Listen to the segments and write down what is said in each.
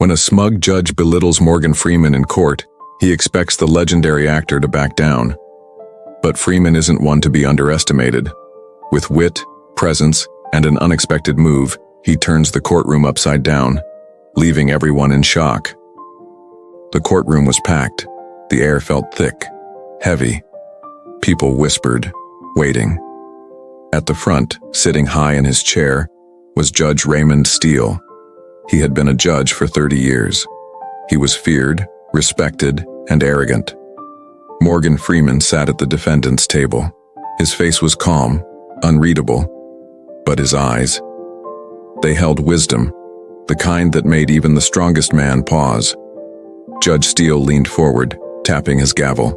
When a smug judge belittles Morgan Freeman in court, he expects the legendary actor to back down. But Freeman isn't one to be underestimated. With wit, presence, and an unexpected move, he turns the courtroom upside down, leaving everyone in shock. The courtroom was packed. The air felt thick, heavy. People whispered, waiting. At the front, sitting high in his chair, was Judge Raymond Steele. He had been a judge for 30 years. He was feared, respected, and arrogant. Morgan Freeman sat at the defendant's table. His face was calm, unreadable, but his eyes, they held wisdom, the kind that made even the strongest man pause. Judge Steele leaned forward, tapping his gavel.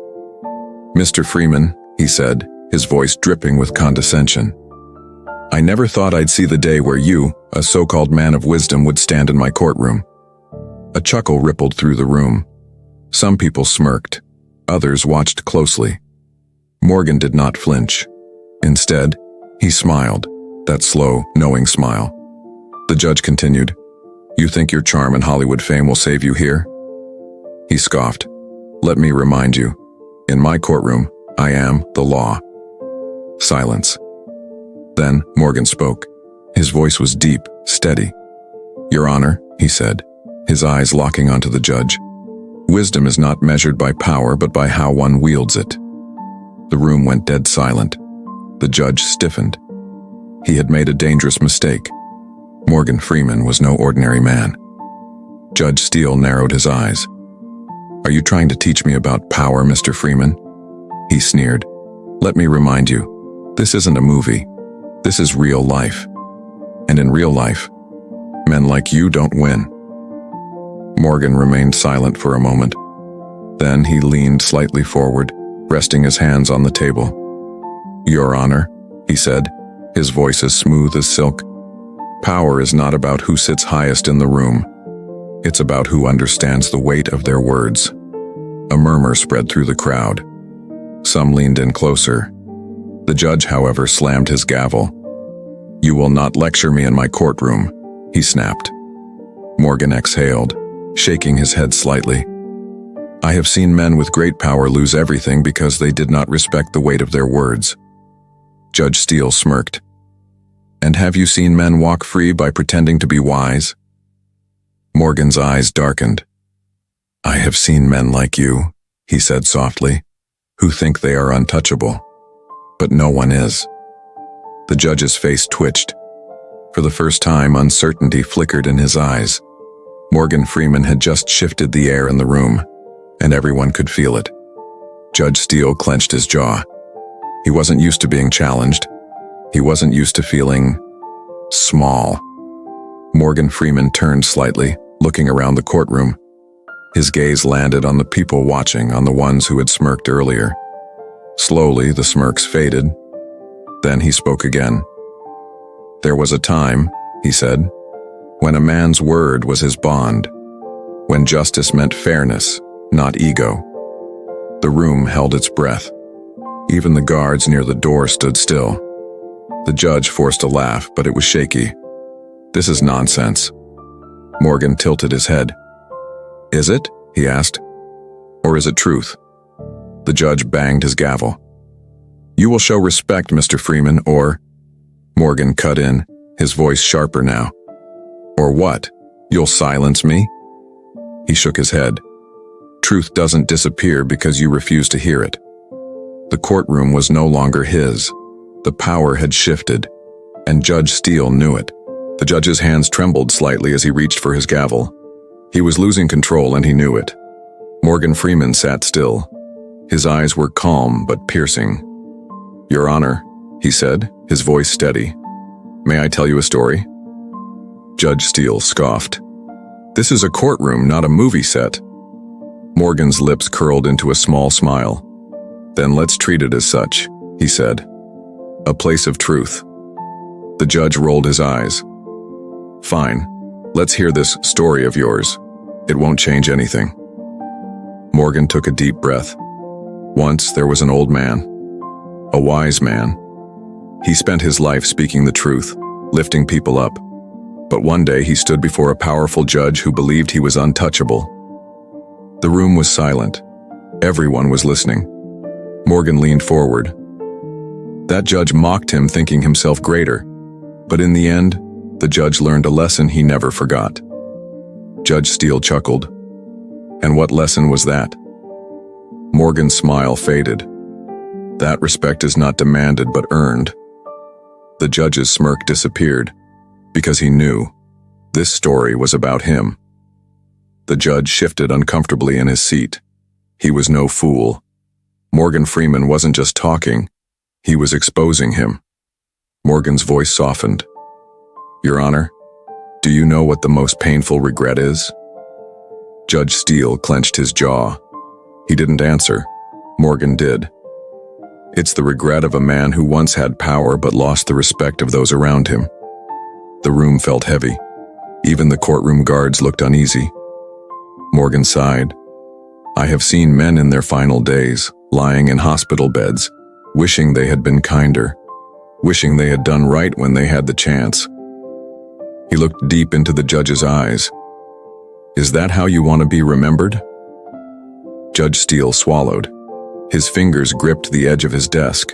"Mr. Freeman," he said, his voice dripping with condescension. "I never thought I'd see the day where you, a so-called man of wisdom, would stand in my courtroom." A chuckle rippled through the room. Some people smirked. Others watched closely. Morgan did not flinch. Instead, he smiled, that slow, knowing smile. The judge continued, "You think your charm and Hollywood fame will save you here?" He scoffed. "Let me remind you, in my courtroom, I am the law." Silence. Then Morgan spoke. His voice was deep, steady. "Your Honor," he said, his eyes locking onto the judge, "wisdom is not measured by power but by how one wields it." The room went dead silent. The judge stiffened. He had made a dangerous mistake. Morgan Freeman was no ordinary man. Judge Steele narrowed his eyes. "Are you trying to teach me about power, Mr. Freeman?" He sneered. "Let me remind you, this isn't a movie. This is real life. And in real life, men like you don't win." Morgan remained silent for a moment. Then he leaned slightly forward, resting his hands on the table. "Your Honor," he said, his voice as smooth as silk, "power is not about who sits highest in the room. It's about who understands the weight of their words." A murmur spread through the crowd. Some leaned in closer. The judge, however, slammed his gavel. "You will not lecture me in my courtroom," he snapped. Morgan exhaled, shaking his head slightly. "I have seen men with great power lose everything because they did not respect the weight of their words." Judge Steele smirked. "And have you seen men walk free by pretending to be wise?" Morgan's eyes darkened. "I have seen men like you," he said softly, "who think they are untouchable. But no one is." The judge's face twitched. For the first time, uncertainty flickered in his eyes. Morgan Freeman had just shifted the air in the room, and everyone could feel it. Judge Steele clenched his jaw. He wasn't used to being challenged. He wasn't used to feeling small. Morgan Freeman turned slightly, looking around the courtroom. His gaze landed on the people watching, on the ones who had smirked earlier. Slowly, the smirks faded. Then he spoke again. "There was a time," he said, "when a man's word was his bond, when justice meant fairness, not ego." The room held its breath. Even the guards near the door stood still. The judge forced a laugh, but it was shaky. "This is nonsense." Morgan tilted his head. "Is it?" he asked. "Or is it truth?" The judge banged his gavel. "You will show respect, Mr. Freeman, or—" Morgan cut in, his voice sharper now. "Or what? You'll silence me?" He shook his head. "Truth doesn't disappear because you refuse to hear it." The courtroom was no longer his. The power had shifted, and Judge Steele knew it. The judge's hands trembled slightly as he reached for his gavel. He was losing control, and he knew it. Morgan Freeman sat still. His eyes were calm but piercing. "Your Honor," he said, his voice steady, "may I tell you a story?" Judge Steele scoffed. "This is a courtroom, not a movie set." Morgan's lips curled into a small smile. "Then let's treat it as such," he said. "A place of truth." The judge rolled his eyes. "Fine, let's hear this story of yours. It won't change anything." Morgan took a deep breath. "Once there was an old man, a wise man. He spent his life speaking the truth, lifting people up. But one day he stood before a powerful judge who believed he was untouchable. The room was silent. Everyone was listening. Morgan leaned forward. That judge mocked him, thinking himself greater. But in the end, the judge learned a lesson he never forgot. Judge Steele chuckled. And what lesson was that? Morgan's smile faded. That respect is not demanded but earned. The judge's smirk disappeared, because he knew this story was about him. The judge shifted uncomfortably in his seat. He was no fool. Morgan Freeman wasn't just talking, he was exposing him. Morgan's voice softened. Your Honor, do you know what the most painful regret is? Judge Steele clenched his jaw. He didn't answer. Morgan did. It's the regret of a man who once had power but lost the respect of those around him. The room felt heavy. Even the courtroom guards looked uneasy. Morgan sighed. I have seen men in their final days, lying in hospital beds, wishing they had been kinder, wishing they had done right when they had the chance. He looked deep into the judge's eyes. Is that how you want to be remembered? Judge Steele swallowed. His fingers gripped the edge of his desk.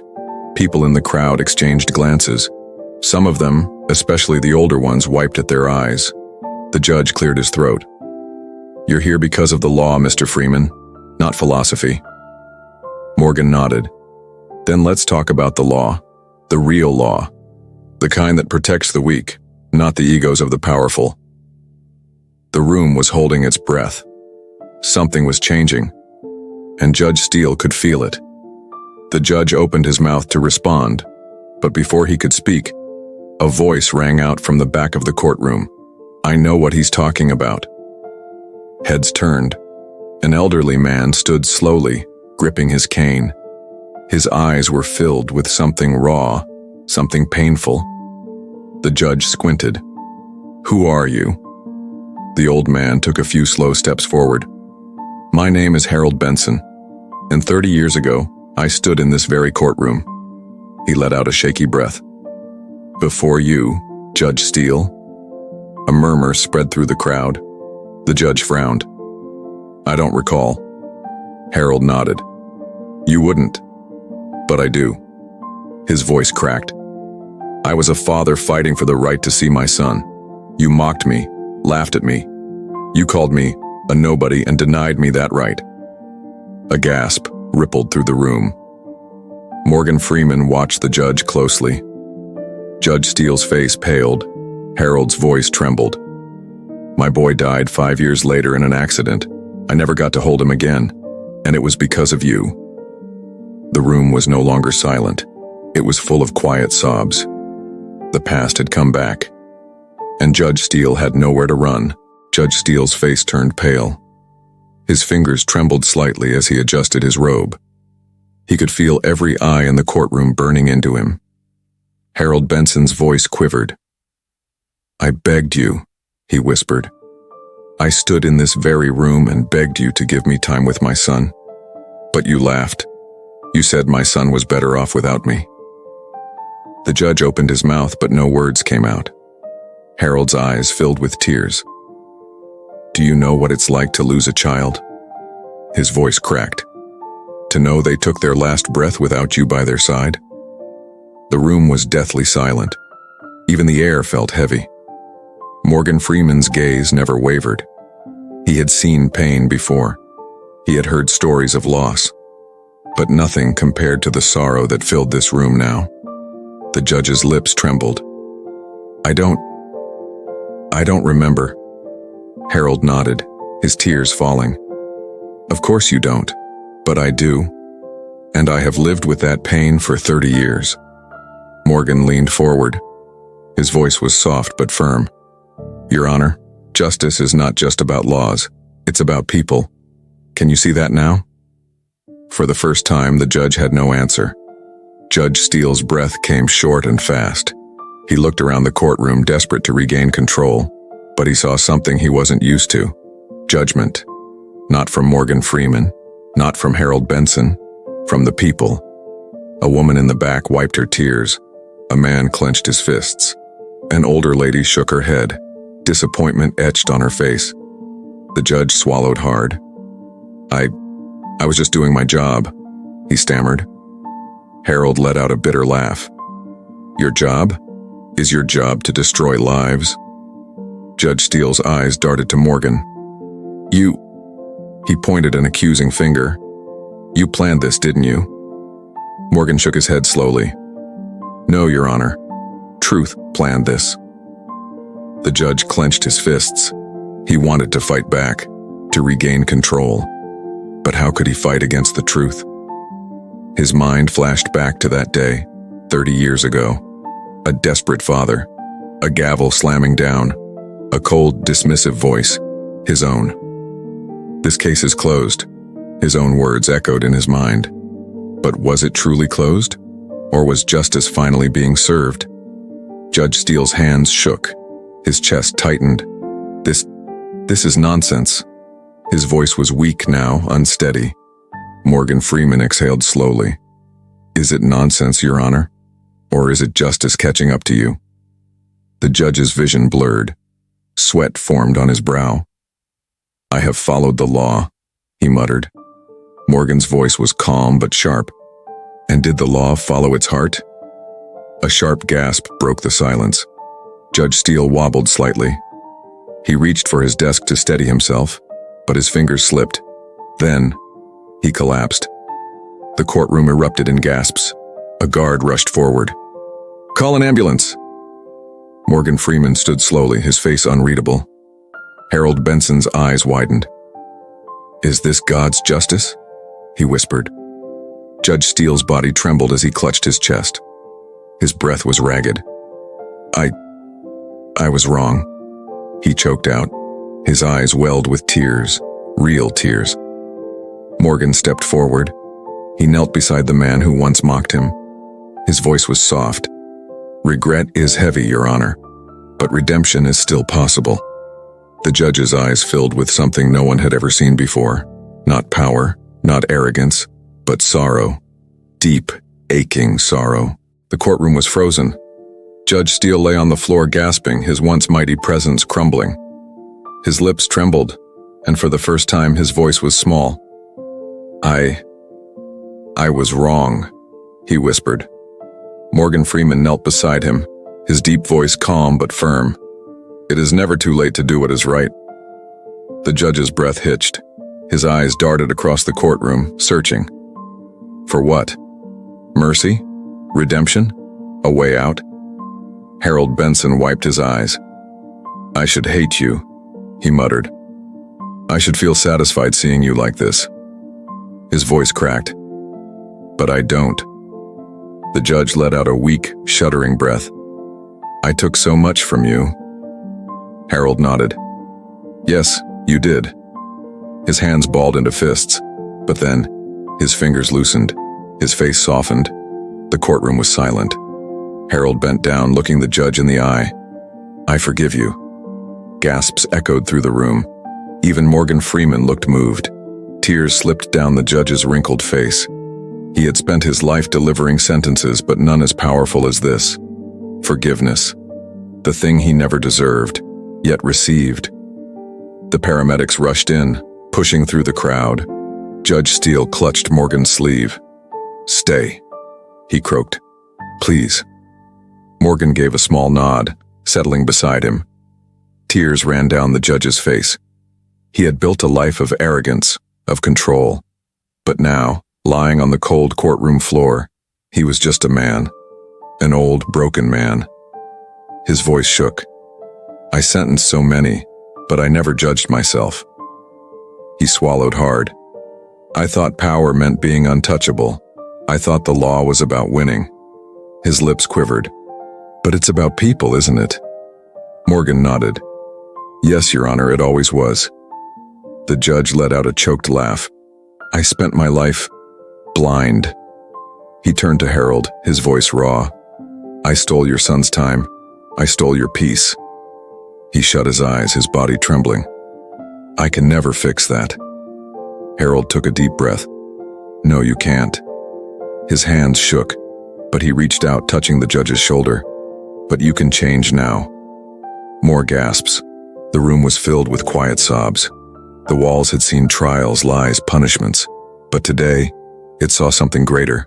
People in the crowd exchanged glances. Some of them, especially the older ones, wiped at their eyes. The judge cleared his throat. You're here because of the law, Mr. Freeman, not philosophy. Morgan nodded. Then let's talk about the law, the real law, the kind that protects the weak, not the egos of the powerful. The room was holding its breath. Something was changing, and Judge Steele could feel it. The judge opened his mouth to respond, but before he could speak, a voice rang out from the back of the courtroom. I know what he's talking about. Heads turned. An elderly man stood slowly, gripping his cane. His eyes were filled with something raw, something painful. The judge squinted. Who are you? The old man took a few slow steps forward. My name is Harold Benson, and 30 years ago, I stood in this very courtroom. He let out a shaky breath. Before you, Judge Steele? A murmur spread through the crowd. The judge frowned. I don't recall. Harold nodded. You wouldn't. But I do. His voice cracked. I was a father fighting for the right to see my son. You mocked me, laughed at me. You called me a nobody and denied me that right. A gasp rippled through the room. Morgan Freeman watched the judge closely. Judge Steele's face paled. Harold's voice trembled. My boy died 5 years later in an accident. I never got to hold him again, and it was because of you. The room was no longer silent. It was full of quiet sobs. The past had come back, and Judge Steele had nowhere to run. Judge Steele's face turned pale. His fingers trembled slightly as he adjusted his robe. He could feel every eye in the courtroom burning into him. Harold Benson's voice quivered. I begged you, he whispered. I stood in this very room and begged you to give me time with my son. But you laughed. You said my son was better off without me. The judge opened his mouth, but no words came out. Harold's eyes filled with tears. Do you know what it's like to lose a child? His voice cracked. To know they took their last breath without you by their side? The room was deathly silent. Even the air felt heavy. Morgan Freeman's gaze never wavered. He had seen pain before. He had heard stories of loss. But nothing compared to the sorrow that filled this room now. The judge's lips trembled. I don't remember. Harold nodded, his tears falling. Of course you don't, but I do. And I have lived with that pain for 30 years. Morgan leaned forward. His voice was soft but firm. Your Honor, justice is not just about laws. It's about people. Can you see that now? For the first time, the judge had no answer. Judge Steele's breath came short and fast. He looked around the courtroom, desperate to regain control, but he saw something he wasn't used to. Judgment. Not from Morgan Freeman, not from Harold Benson, from the people. A woman in the back wiped her tears. A man clenched his fists. An older lady shook her head. disappointment etched on her face. The judge swallowed hard. I was just doing my job," he stammered. Harold let out a bitter laugh. "Your job? Is your job to destroy lives?" Judge Steele's eyes darted to Morgan. "You," he pointed an accusing finger. "You planned this, didn't you?" Morgan shook his head slowly. "No, Your Honor. Truth planned this." The judge clenched his fists. He wanted to fight back, to regain control. But how could he fight against the truth? His mind flashed back to that day, 30 years ago. A desperate father, a gavel slamming down, a cold, dismissive voice, his own. "This case is closed," his own words echoed in his mind. But was it truly closed? Or was justice finally being served? Judge Steele's hands shook. His chest tightened. This is nonsense." His voice was weak now, unsteady. Morgan Freeman exhaled slowly. "Is it nonsense, Your Honor? Or is it justice catching up to you?" The judge's vision blurred. Sweat formed on his brow. "I have followed the law," he muttered. Morgan's voice was calm but sharp. "And did the law follow its heart?" A sharp gasp broke the silence. Judge Steele wobbled slightly. He reached for his desk to steady himself, but his fingers slipped. Then, he collapsed. The courtroom erupted in gasps. A guard rushed forward. "Call an ambulance!" Morgan Freeman stood slowly, his face unreadable. Harold Benson's eyes widened. "Is this God's justice?" he whispered. Judge Steele's body trembled as he clutched his chest. His breath was ragged. I was wrong," he choked out. His eyes welled with tears, real tears. Morgan stepped forward. He knelt beside the man who once mocked him. His voice was soft. "Regret is heavy, Your Honor, but redemption is still possible." The judge's eyes filled with something no one had ever seen before. Not power, not arrogance, but sorrow. Deep, aching sorrow. The courtroom was frozen. Judge Steele lay on the floor gasping, his once mighty presence crumbling. His lips trembled, and for the first time his voice was small. I was wrong," he whispered. Morgan Freeman knelt beside him, his deep voice calm but firm. "It is never too late to do what is right." The judge's breath hitched. His eyes darted across the courtroom, searching. For what? Mercy? Redemption? A way out? Harold Benson wiped his eyes. "I should hate you," he muttered. "I should feel satisfied seeing you like this." His voice cracked. "But I don't." The judge let out a weak, shuddering breath. "I took so much from you." Harold nodded. "Yes, you did." His hands balled into fists, but then, his fingers loosened, his face softened. The courtroom was silent. Harold bent down, looking the judge in the eye. "I forgive you." Gasps echoed through the room. Even Morgan Freeman looked moved. Tears slipped down the judge's wrinkled face. He had spent his life delivering sentences, but none as powerful as this. Forgiveness. The thing he never deserved, yet received. The paramedics rushed in, pushing through the crowd. Judge Steele clutched Morgan's sleeve. "Stay," he croaked. "Please." Morgan gave a small nod, settling beside him. Tears ran down the judge's face. He had built a life of arrogance, of control. But now, lying on the cold courtroom floor, he was just a man. An old, broken man. His voice shook. "I sentenced so many, but I never judged myself." He swallowed hard. "I thought power meant being untouchable. I thought the law was about winning." His lips quivered. "But it's about people, isn't it?" Morgan nodded. "Yes, Your Honor, it always was." The judge let out a choked laugh. "I spent my life blind." He turned to Harold, his voice raw. "I stole your son's time. I stole your peace." He shut his eyes, his body trembling. "I can never fix that." Harold took a deep breath. "No, you can't." His hands shook, but he reached out, touching the judge's shoulder. "But you can change now." More gasps. The room was filled with quiet sobs. The walls had seen trials, lies, punishments. But today, it saw something greater.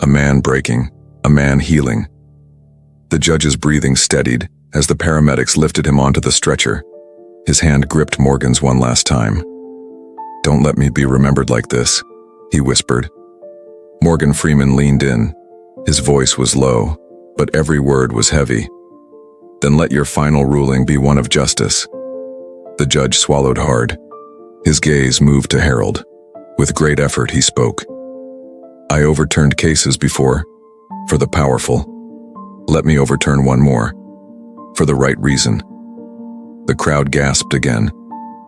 A man breaking, a man healing. The judge's breathing steadied as the paramedics lifted him onto the stretcher. His hand gripped Morgan's one last time. "Don't let me be remembered like this," he whispered. Morgan Freeman leaned in. His voice was low, but every word was heavy. "Then let your final ruling be one of justice." The judge swallowed hard. His gaze moved to Harold. With great effort, he spoke. "I overturned cases before, for the powerful. Let me overturn one more, for the right reason." The crowd gasped again.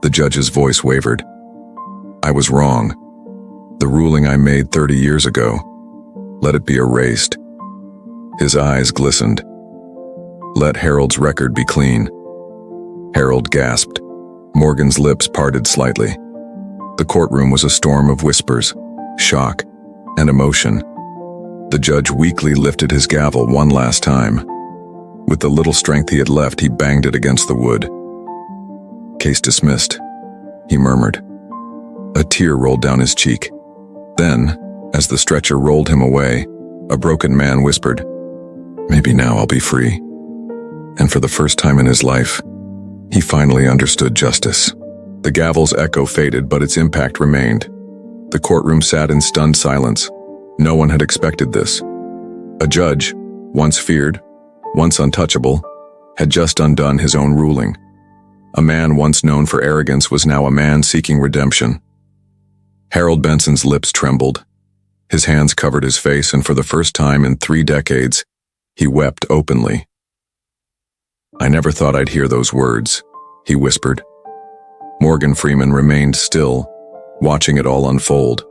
The judge's voice wavered. "I was wrong. The ruling I made 30 years ago, let it be erased." His eyes glistened. "Let Harold's record be clean." Harold gasped. Morgan's lips parted slightly. The courtroom was a storm of whispers, shock, and emotion. The judge weakly lifted his gavel one last time. With the little strength he had left, he banged it against the wood. "Case dismissed," he murmured. A tear rolled down his cheek. Then, as the stretcher rolled him away, a broken man whispered, "Maybe now I'll be free." And for the first time in his life, he finally understood justice. The gavel's echo faded, but its impact remained. The courtroom sat in stunned silence. No one had expected this. A judge, once feared, once untouchable, had just undone his own ruling. A man once known for arrogance was now a man seeking redemption. Harold Benson's lips trembled. His hands covered his face, and for the first time in 3 decades, he wept openly. "I never thought I'd hear those words," he whispered. Morgan Freeman remained still, watching it all unfold.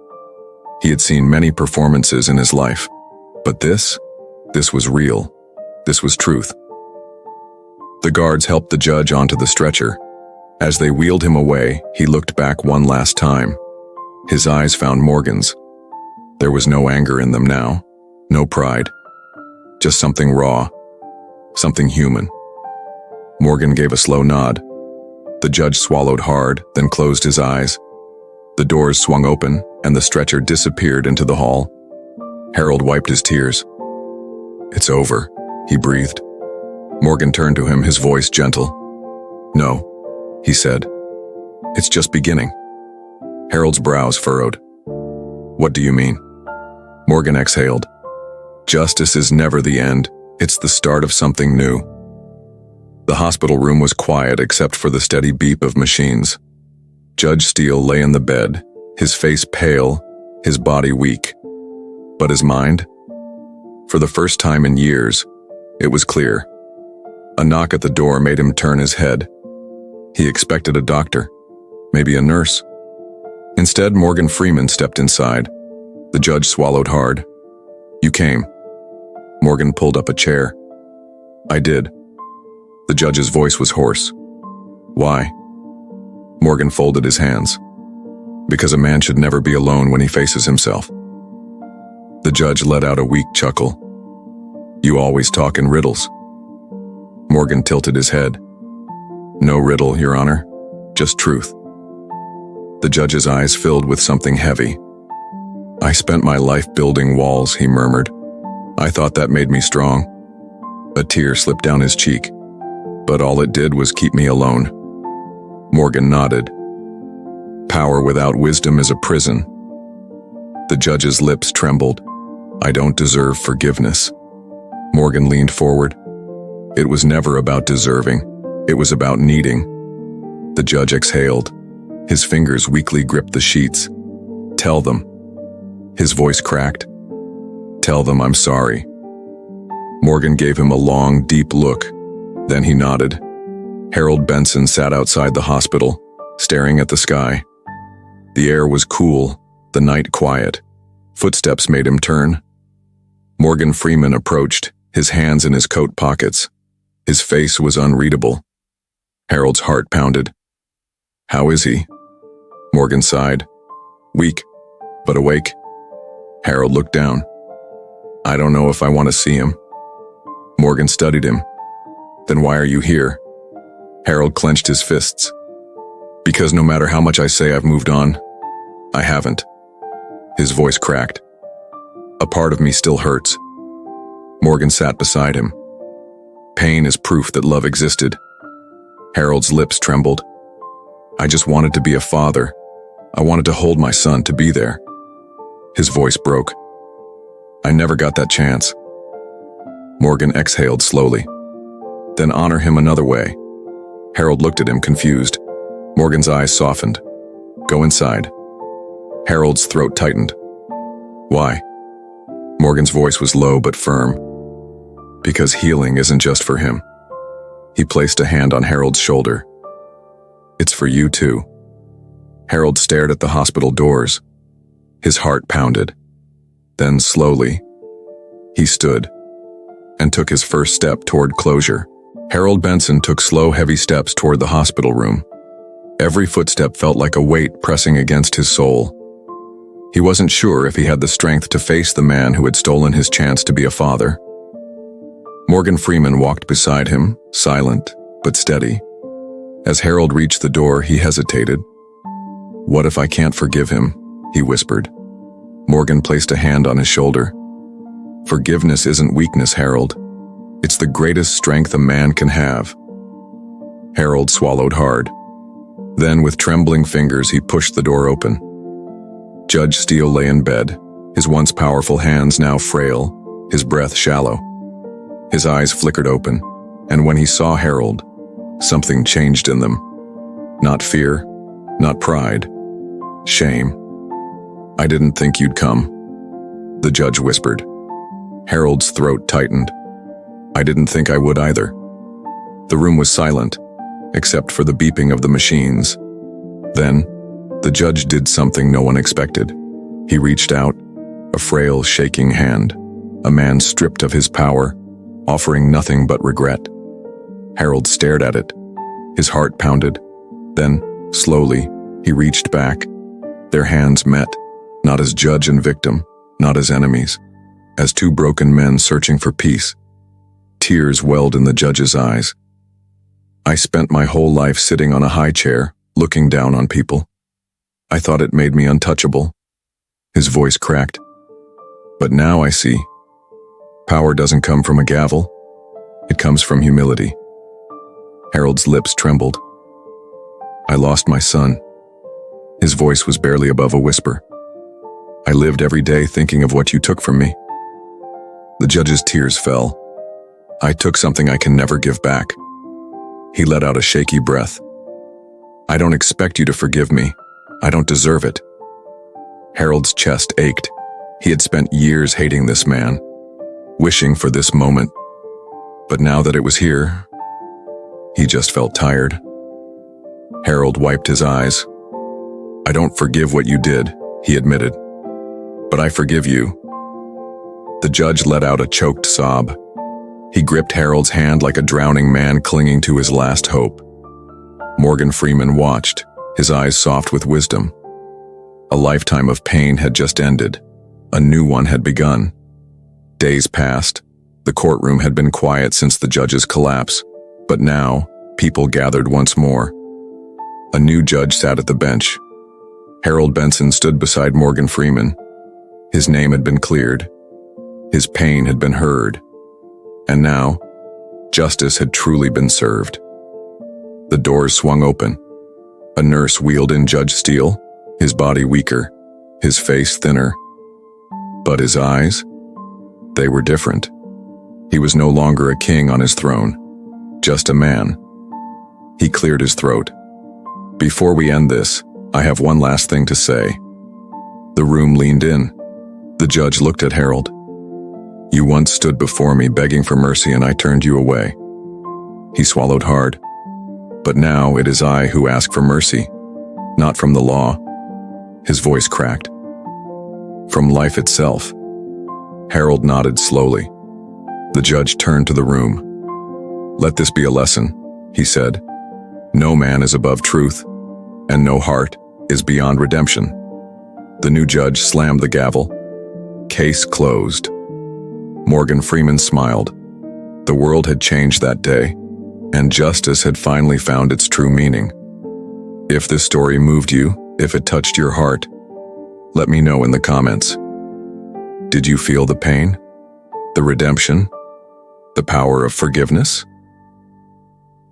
He had seen many performances in his life, but this was real. This was truth. The guards helped the judge onto the stretcher. As they wheeled him away, he looked back one last time. His eyes found Morgan's. There was no anger in them now, no pride, just something raw, something human. Morgan gave a slow nod. The judge swallowed hard, then closed his eyes. The doors swung open, and the stretcher disappeared into the hall. Harold wiped his tears. "It's over," he breathed. Morgan turned to him, his voice gentle. "No," he said. "It's just beginning." Harold's brows furrowed. "What do you mean?" Morgan exhaled. "Justice is never the end. It's the start of something new." The hospital room was quiet except for the steady beep of machines. Judge Steele lay in the bed, his face pale, his body weak. But his mind? For the first time in years, it was clear. A knock at the door made him turn his head. He expected a doctor, maybe a nurse. Instead, Morgan Freeman stepped inside. The judge swallowed hard. "You came." Morgan pulled up a chair. "I did." The judge's voice was hoarse. "Why?" Morgan folded his hands. "Because a man should never be alone when he faces himself." The judge let out a weak chuckle. "You always talk in riddles." Morgan tilted his head. "No riddle, Your Honor, just truth." The judge's eyes filled with something heavy. "I spent my life building walls," he murmured. "I thought that made me strong." A tear slipped down his cheek. "But all it did was keep me alone." Morgan nodded. "Power without wisdom is a prison." The judge's lips trembled. "I don't deserve forgiveness." Morgan leaned forward. It was never about deserving. It was about needing. The judge exhaled. His fingers weakly gripped the sheets. "Tell them." His voice cracked. "Tell them I'm sorry." Morgan gave him a long, deep look. Then he nodded. Harold Benson sat outside the hospital, staring at the sky. The air was cool, the night quiet. Footsteps made him turn. Morgan Freeman approached, his hands in his coat pockets. His face was unreadable. Harold's heart pounded. "How is he?" Morgan sighed. "Weak, but awake." Harold looked down. "I don't know if I want to see him." Morgan studied him. "Then why are you here?" Harold clenched his fists. Because no matter how much I say I've moved on, I haven't. His voice cracked. A part of me still hurts. Morgan sat beside him. Pain is proof that love existed. Harold's lips trembled. I just wanted to be a father. I wanted to hold my son, to be there. His voice broke. I never got that chance. Morgan exhaled slowly. Then honor him another way. Harold looked at him, confused. Morgan's eyes softened. Go inside. Harold's throat tightened. Why? Morgan's voice was low but firm. Because healing isn't just for him. He placed a hand on Harold's shoulder. It's for you too. Harold stared at the hospital doors. His heart pounded. Then slowly, he stood and took his first step toward closure. Harold Benson took slow, heavy steps toward the hospital room. Every footstep felt like a weight pressing against his soul. He wasn't sure if he had the strength to face the man who had stolen his chance to be a father. Morgan Freeman walked beside him, silent but steady. As Harold reached the door, he hesitated. What if I can't forgive him? He whispered. Morgan placed a hand on his shoulder. Forgiveness isn't weakness, Harold. It's the greatest strength a man can have. Harold swallowed hard. Then, with trembling fingers, he pushed the door open. Judge Steele lay in bed, his once powerful hands now frail, his breath shallow. His eyes flickered open, and when he saw Harold, something changed in them. Not fear, not pride, shame. I didn't think you'd come, the judge whispered. Harold's throat tightened. I didn't think I would either. The room was silent, except for the beeping of the machines. Then, the judge did something no one expected. He reached out, a frail, shaking hand, a man stripped of his power, offering nothing but regret. Harold stared at it. His heart pounded. Then, slowly, he reached back. Their hands met, not as judge and victim, not as enemies, as two broken men searching for peace. Tears welled in the judge's eyes. I spent my whole life sitting on a high chair, looking down on people. I thought it made me untouchable. His voice cracked. But now I see. Power doesn't come from a gavel. It comes from humility. Harold's lips trembled. I lost my son. His voice was barely above a whisper. I lived every day thinking of what you took from me. The judge's tears fell. I took something I can never give back. He let out a shaky breath. I don't expect you to forgive me. I don't deserve it. Harold's chest ached. He had spent years hating this man, wishing for this moment. But now that it was here, he just felt tired. Harold wiped his eyes. I don't forgive what you did, he admitted. But I forgive you. The judge let out a choked sob. He gripped Harold's hand like a drowning man clinging to his last hope. Morgan Freeman watched, his eyes soft with wisdom. A lifetime of pain had just ended. A new one had begun. Days passed. The courtroom had been quiet since the judge's collapse, but now, people gathered once more. A new judge sat at the bench. Harold Benson stood beside Morgan Freeman. His name had been cleared. His pain had been heard. And now, justice had truly been served. The doors swung open. A nurse wheeled in Judge Steele, his body weaker, his face thinner. But his eyes? They were different. He was no longer a king on his throne, just a man. He cleared his throat. Before we end this, I have one last thing to say. The room leaned in. The judge looked at Harold. You once stood before me begging for mercy and I turned you away. He swallowed hard. But now it is I who ask for mercy, not from the law. His voice cracked. From life itself. Harold nodded slowly. The judge turned to the room. Let this be a lesson, he said. No man is above truth, and no heart is beyond redemption. The new judge slammed the gavel. Case closed. Morgan Freeman smiled. The world had changed that day, and justice had finally found its true meaning. If this story moved you, if it touched your heart, let me know in the comments. Did you feel the pain, the redemption, the power of forgiveness?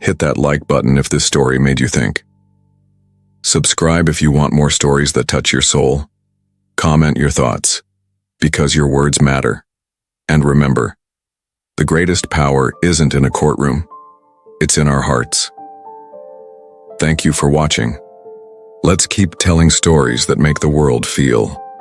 Hit that like button if this story made you think. Subscribe if you want more stories that touch your soul. Comment your thoughts, because your words matter. And remember, the greatest power isn't in a courtroom, it's in our hearts. Thank you for watching. Let's keep telling stories that make the world feel